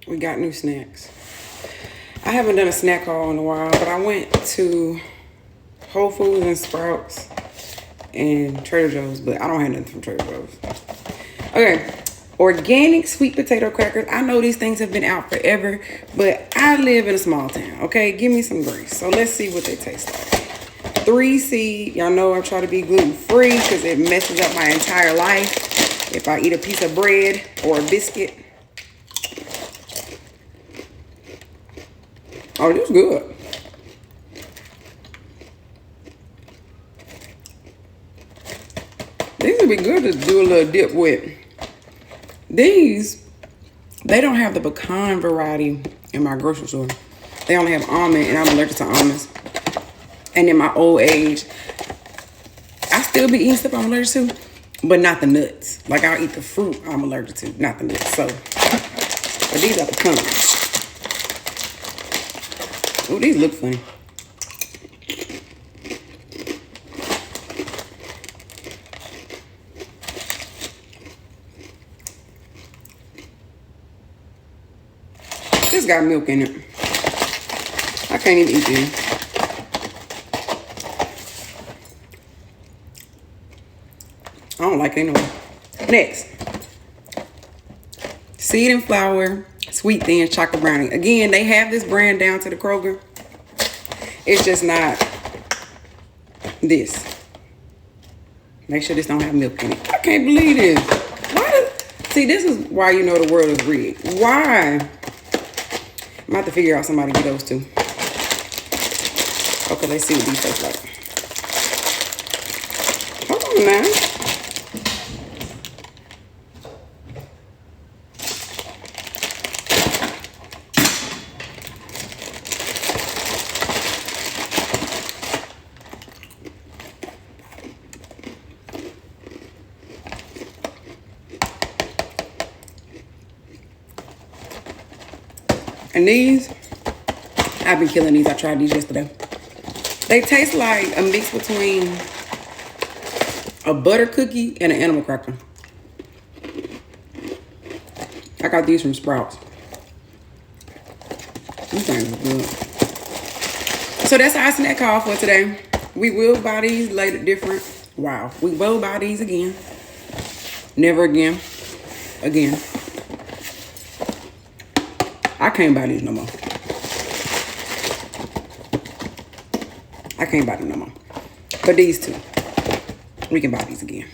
we got new snacks. I haven't done a snack haul in a while, but I went to Whole Foods and Sprouts and Trader Joe's, but I don't have nothing from Trader Joe's. Okay, organic sweet potato crackers. I know these things have been out forever, but I live in a small town, okay? Give me some grace. So let's see what they taste like. 3 seed. Y'all know I try to be gluten-free because it messes up my entire life if I eat a piece of bread or a biscuit. Oh, this is good. These would be good to do a little dip with. These, they don't have the pecan variety in my grocery store. They only have almond, and I'm allergic to almonds. And in my old age, I still be eating stuff I'm allergic to, but not the nuts. Like, I'll eat the fruit I'm allergic to, not the nuts. So, but these are pecans. Oh, these look funny. This got milk in it. I can't even eat these. I don't like it anyway. Next. Seed and flour, sweet thin chocolate brownie. Again, they have this brand down to the Kroger. It's just not this. Make sure this don't have milk in it. I can't believe this. See, this is why you know the world is rigged. Why? I'm gonna have to figure out somebody to get those two. Okay, let's see what these taste like. Hold on now. And these, I've been killing these. I tried these yesterday. They taste like a mix between a butter cookie and an animal cracker. I got these from Sprouts. These things are good. So that's our snack haul for today. We will buy these later different. Wow. We will buy these again. Never again. Again. I can't buy these no more. I can't buy them no more. But these two, we can buy these again.